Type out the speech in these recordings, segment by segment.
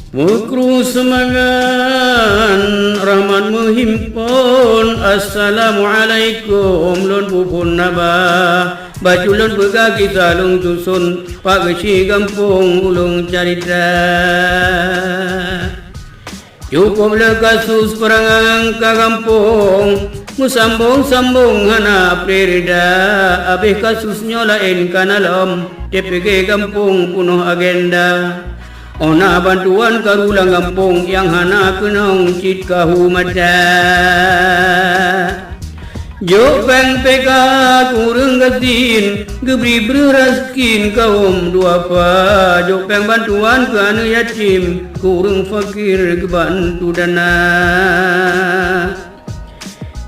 Mukru semangan rahmat menghimpun. Assalamualaikum lon pupun nabah baju lon begagi salung susun pak keci kampung ulung carita. Cukup le kasus perangang ka kampung musambung-sambung hana perida abih kasusnya lain kanalam TPG kampung penuh agenda. Ona bantuan karulang kampung yang hana kenong cit kahu mata. Jo peng peka kurang gatin gebri beraskin kaum dua pa. Jo peng bantuan ke anu yatim kurang fakir kebantu dana.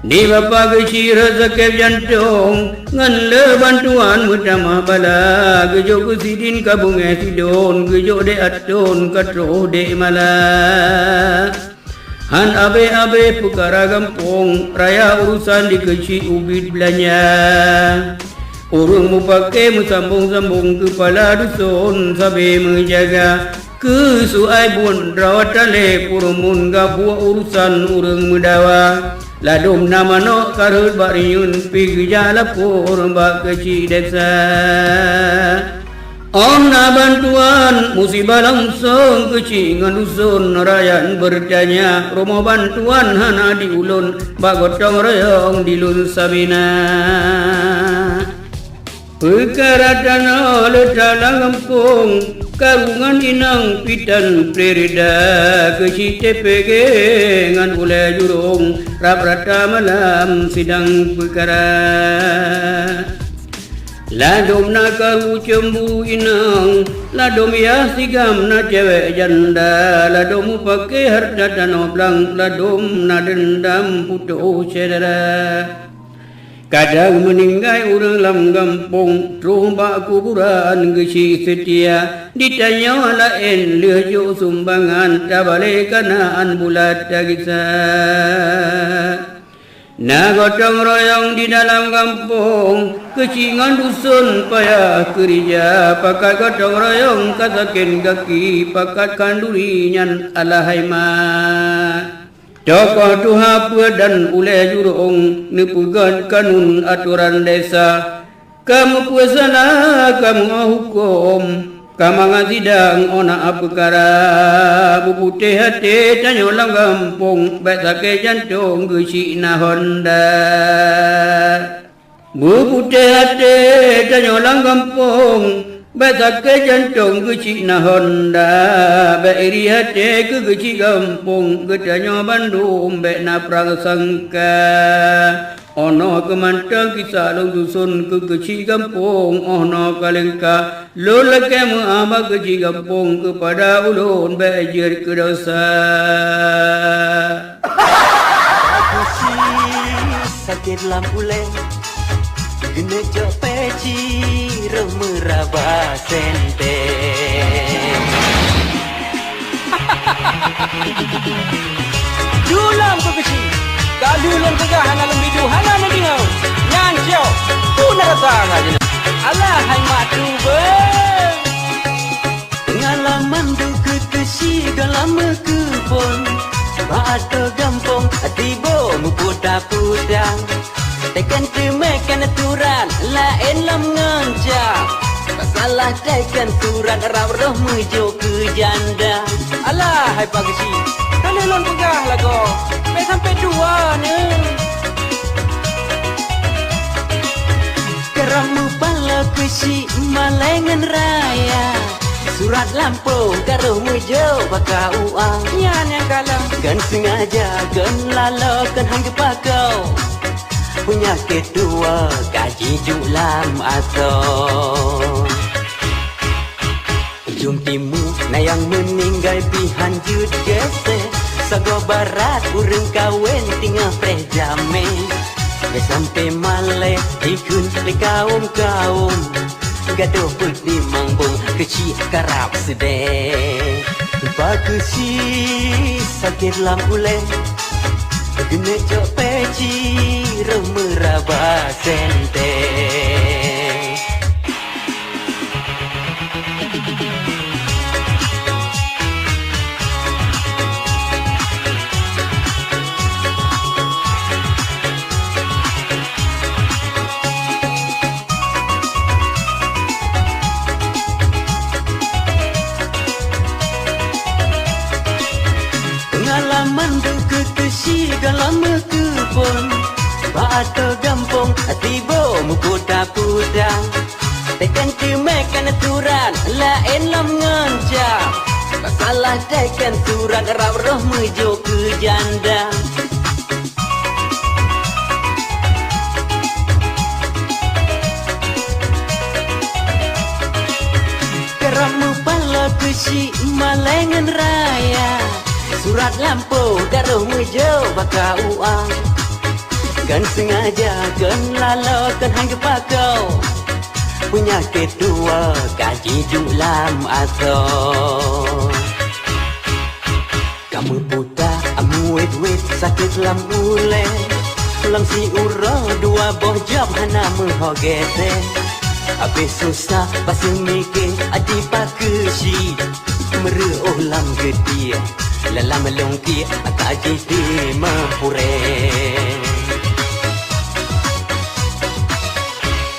Di bapa kecil rezeki jantung ngan le bantuan mutamah bala gejo kusidin kabunge sidon gejo de aton katro de mala han abe perkara kampung raya urusan di kecil ubit belanya urung mu pakai musambung-sambung kepala dusun sabe menjaga kesuai bun rawat tale purumun gabuah urusan urung mudawa. Ladum nama no karut bariun pigi jala pur bak kecil desa. Ona bantuan musibah langsung kecil ngadusun rayan bertanya rumah bantuan hana diulun bak gotong royong dilun sabina. Perkara tanah dalam kampung karungan inang pitan perida kecil TPG ngan ulai jurung rap rata malam sidang perkara. Ladom na karu cembu inang ladom ya sigam na cewek janda ladom pakai harta tanah blang ladom na dendam putus saudara. Kadang meninggal orang lam kampung Terumbak kuburan kecil setia ditanya lain lejo sumbangan tak balik kanaan bulat tagisa. Nah gotong royong di dalam kampung kecingan dusun payah kerja pakat gotong royong kasakin kaki pakat kanduri nyan alahai mat. Tokoh tuha dan ulai jurung nepugan kanun aturan desa. Kamu puasana, kamu hukum, kamu ngasidang ona perkara. Buputih hati tanya lang kampung, baik sakit jantung gesi na Honda. Buputih hati tanya lang kampung, baik ke jantung kecil na Honda. Baik iri hati ke kecil kampung ketanya Bandung baik na prasangka. Ono kemantang kisah long dusun ke kecil kampung. Ono kalengka lola kemu ama kecil kampung kepada ulun baik jer ke dosa. Sakit lampu lem Gene jok peci meraba sente. Dulam ko kecil kalulan kegah hana lembidu hana mendingau nyan ciao tu narasa ngaji Allah hai matu be pengalaman du ke kecil galama ke pon bato gampong tibo muputa pudang tekan temekan aturan lain lam ngancam tak salah tekan turan roh mejo ke janda. Alah hai pagi si kalelon pegah lago sampai sampai dua ni keramu pala kusi malengan raya surat lampung karuh mejo baka uang nyan yang kalah gan sengaja gan lalo kan hang pakau punya kedua gaji julam asal jum timu na yang meninggal pihan jud gese sago barat urang kawen tinggal prejame sampai male ikun le kaum gaduh putih mangbong kecil karap sedeh bagusi sakit lampu le gene jok peci meraba sente. pengalaman ke si dalam ke pun Bata gampang tiba muku tak pudang Tekan mekan aturan lain lam ngancam Tak salah tekan surat rap roh mejo ke janda Keramu pala ke si malengan raya Surat lampu daruh mejo baka uang Kan sengaja kan lalu kan hang pakau Punya kedua kaji julam atau Kamu putar amu wet sakit lam ule Lang si ura dua boh jam hana menghogete Habis susah pasal mikir adi pakesi Meruh lam gedia Lalam longki akaji di mampure